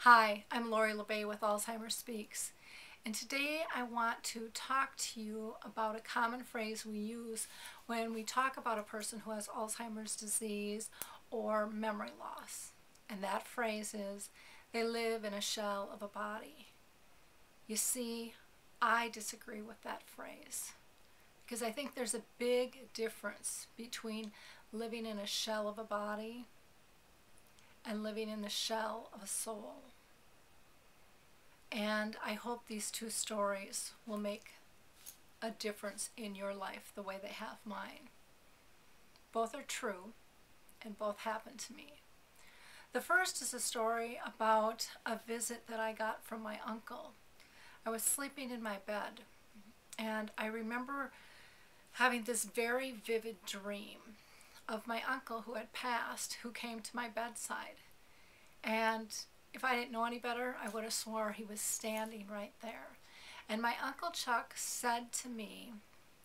Hi, I'm Lori LeBay with Alzheimer Speaks, and today I want to talk to you about a common phrase we use when we talk about a person who has Alzheimer's disease or memory loss. And that phrase is, they live in a shell of a body. You see, I disagree with that phrase because I think there's a big difference between living in a shell of a body and living in the shell of a soul. And I hope these two stories will make a difference in your life the way they have mine. Both are true and both happened to me. The first is a story about a visit that I got from my uncle. I was sleeping in my bed and I remember having this very vivid dream of my uncle who had passed, who came to my bedside. And if I didn't know any better, I would have swore he was standing right there. And my Uncle Chuck said to me,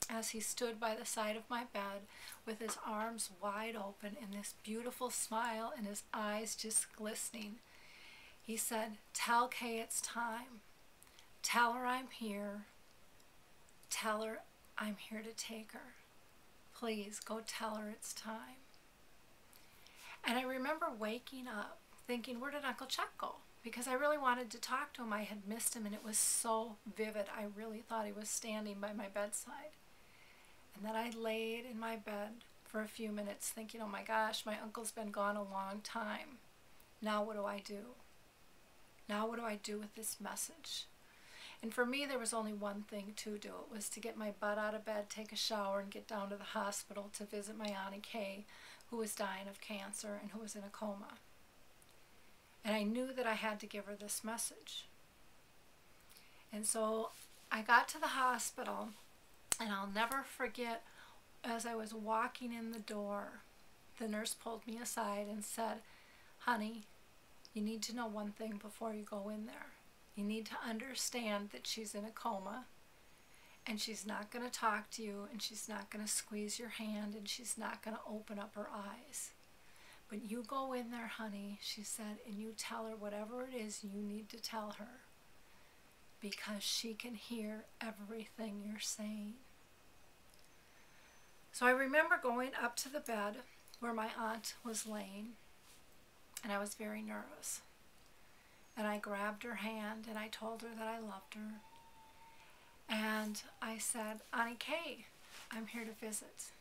as he stood by the side of my bed with his arms wide open and this beautiful smile and his eyes just glistening, he said, "Tell Kay it's time. Tell her I'm here. Tell her I'm here to take her. Please go tell her it's time." And I remember waking up thinking, where did Uncle Chuck go? Because I really wanted to talk to him. I had missed him and it was so vivid. I really thought he was standing by my bedside. And then I laid in my bed for a few minutes thinking, oh my gosh, my uncle's been gone a long time. Now what do I do? Now what do I do with this message? And for me, there was only one thing to do. It was to get my butt out of bed, take a shower, and get down to the hospital to visit my Auntie Kay, who was dying of cancer and who was in a coma. And I knew that I had to give her this message. And so I got to the hospital, and I'll never forget, as I was walking in the door, the nurse pulled me aside and said, "Honey, you need to know one thing before you go in there. You need to understand that she's in a coma, and she's not going to talk to you, and she's not going to squeeze your hand, and she's not going to open up her eyes. But you go in there, honey," she said, "and you tell her whatever it is you need to tell her, because she can hear everything you're saying." So I remember going up to the bed where my aunt was laying, and I was very nervous. And I grabbed her hand and I told her that I loved her. And I said, "Auntie Kay, I'm here to visit."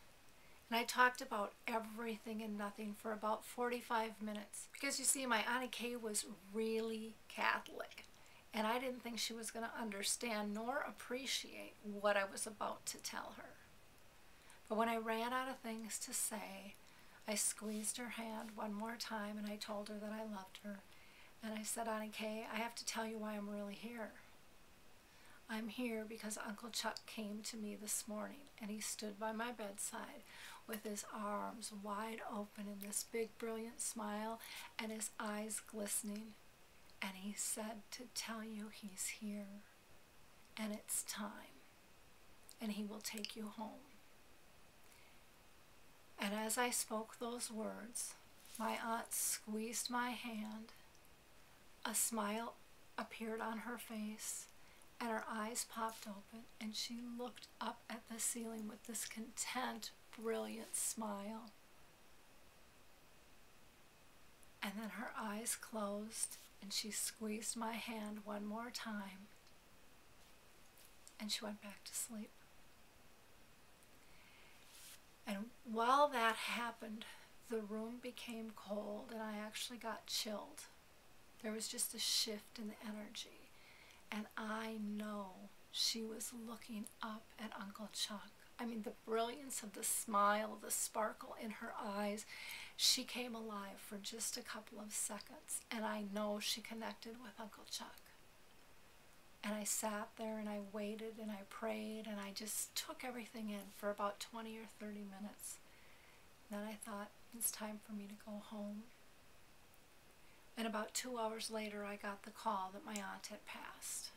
And I talked about everything and nothing for about 45 minutes. Because you see, my Auntie Kay was really Catholic. And I didn't think she was going to understand nor appreciate what I was about to tell her. But when I ran out of things to say, I squeezed her hand one more time and I told her that I loved her. And I said, "Auntie Kay, I have to tell you why I'm really here. I'm here because Uncle Chuck came to me this morning and he stood by my bedside with his arms wide open and this big brilliant smile and his eyes glistening. And he said to tell you he's here and it's time and he will take you home." And as I spoke those words, my aunt squeezed my hand. A smile appeared on her face, and her eyes popped open, and she looked up at the ceiling with this content, brilliant smile. And then her eyes closed, and she squeezed my hand one more time, and she went back to sleep. And while that happened, the room became cold, and I actually got chilled. There was just a shift in the energy. And I know she was looking up at Uncle Chuck. I mean, the brilliance of the smile, the sparkle in her eyes, she came alive for just a couple of seconds. And I know she connected with Uncle Chuck. And I sat there and I waited and I prayed and I just took everything in for about 20 or 30 minutes. Then I thought, it's time for me to go home. And about 2 hours later, I got the call that my aunt had passed.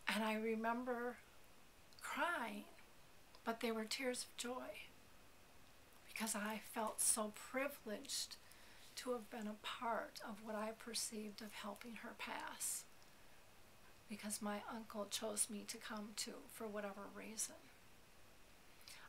And I remember crying, but they were tears of joy because I felt so privileged to have been a part of what I perceived of helping her pass, because my uncle chose me to come to for whatever reason.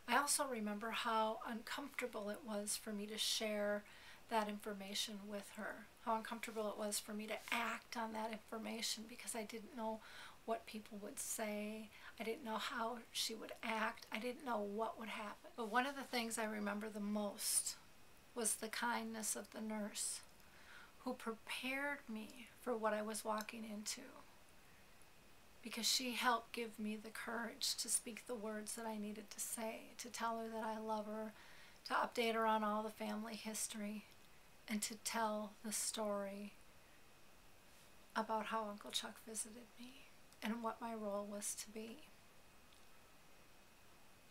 I also remember how uncomfortable it was for me to share that information with her, how uncomfortable it was for me to act on that information, because I didn't know what people would say. I didn't know how she would act. I didn't know what would happen. But one of the things I remember the most was the kindness of the nurse who prepared me for what I was walking into, because she helped give me the courage to speak the words that I needed to say, to tell her that I love her, to update her on all the family history, and to tell the story about how Uncle Chuck visited me and what my role was to be.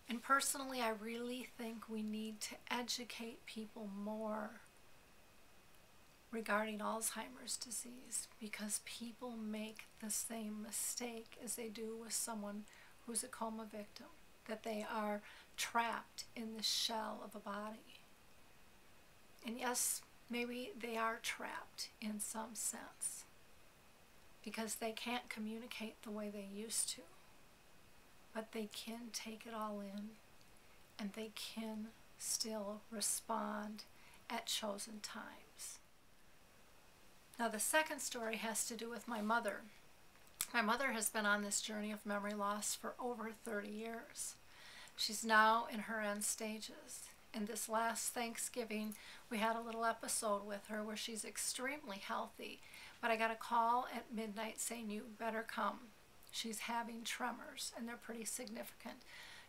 And personally, I really think we need to educate people more regarding Alzheimer's disease, because people make the same mistake as they do with someone who's a coma victim, that they are trapped in the shell of a body. And yes, maybe they are trapped in some sense, because they can't communicate the way they used to, but they can take it all in, and they can still respond at chosen times. Now, the second story has to do with my mother. My mother has been on this journey of memory loss for over 30 years. She's now in her end stages. And this last Thanksgiving, we had a little episode with her where she's extremely healthy. But I got a call at midnight saying, "You better come. She's having tremors, and they're pretty significant.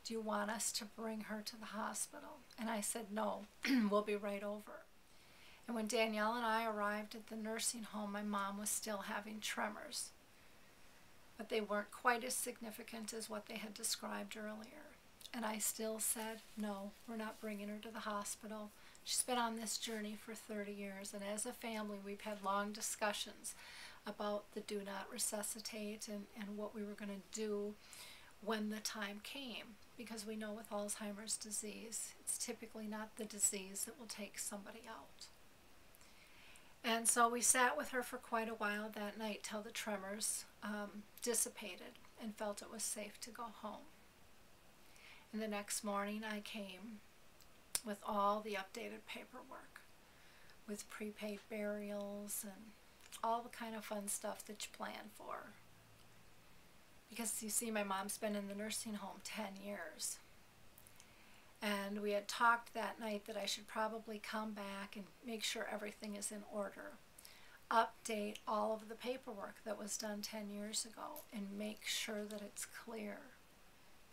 Do you want us to bring her to the hospital?" And I said, "No, we'll be right over." And when Danielle and I arrived at the nursing home, my mom was still having tremors, but they weren't quite as significant as what they had described earlier. And I still said, "No, we're not bringing her to the hospital. She's been on this journey for 30 years, and as a family, we've had long discussions about the do not resuscitate and what we were going to do when the time came, because we know with Alzheimer's disease, it's typically not the disease that will take somebody out." And so we sat with her for quite a while that night till the tremors dissipated and felt it was safe to go home. And the next morning I came with all the updated paperwork, with prepaid burials and all the kind of fun stuff that you plan for. Because you see, my mom's been in the nursing home 10 years. And we had talked that night that I should probably come back and make sure everything is in order. Update all of the paperwork that was done 10 years ago and make sure that it's clear.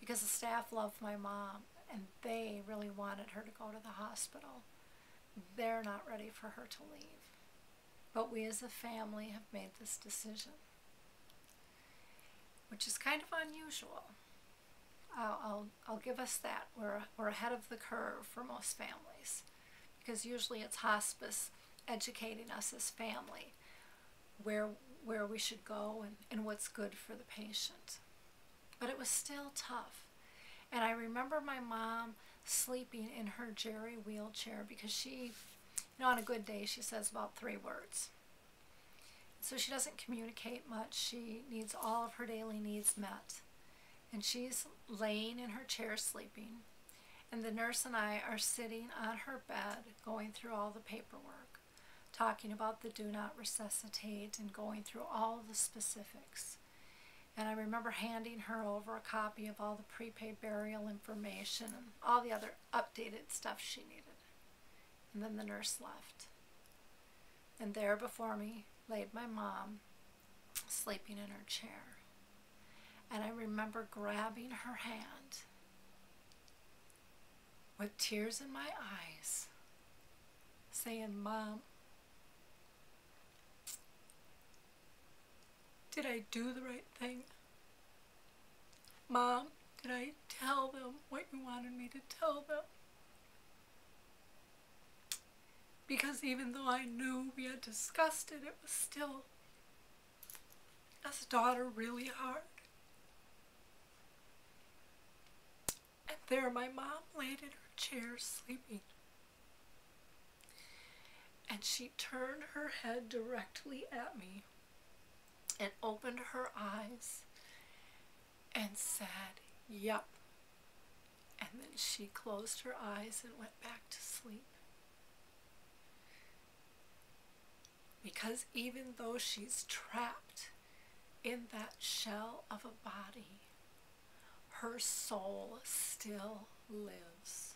Because the staff loved my mom and they really wanted her to go to the hospital. They're not ready for her to leave. But we as a family have made this decision, which is kind of unusual. I'll give us that. We're ahead of the curve for most families, because usually it's hospice educating us as family where we should go and what's good for the patient. But it was still tough. And I remember my mom sleeping in her Jerry wheelchair, because she, on a good day, she says about 3 words. So she doesn't communicate much. She needs all of her daily needs met. And she's laying in her chair sleeping. And the nurse and I are sitting on her bed going through all the paperwork, talking about the do not resuscitate and going through all the specifics. And I remember handing her over a copy of all the prepaid burial information and all the other updated stuff she needed. And then the nurse left. And there before me laid my mom, sleeping in her chair. And I remember grabbing her hand with tears in my eyes, saying, "Mom, did I do the right thing? Mom, did I tell them what you wanted me to tell them?" Because even though I knew we had discussed it, it was still, as a daughter, really hard. And there my mom laid in her chair sleeping. And she turned her head directly at me and opened her eyes and said, "Yup." And then she closed her eyes and went back to sleep. Because even though she's trapped in that shell of a body, her soul still lives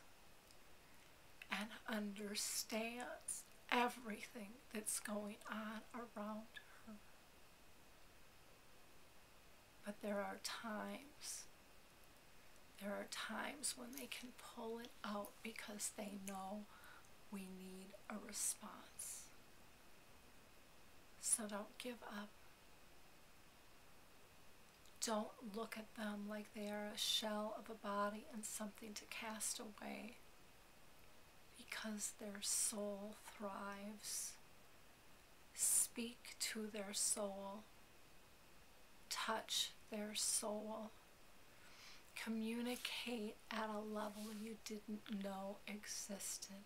and understands everything that's going on around her. But there are times when they can pull it out because they know we need a response. So don't give up. Don't look at them like they are a shell of a body and something to cast away, because their soul thrives. Speak to their soul. Touch their soul. Communicate at a level you didn't know existed.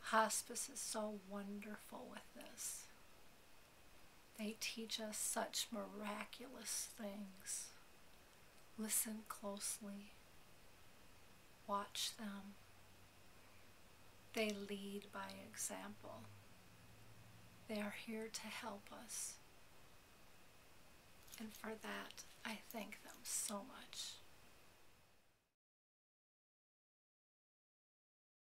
Hospice is so wonderful with this. They teach us such miraculous things. Listen closely. Watch them. They lead by example. They are here to help us. And for that, I thank them so much.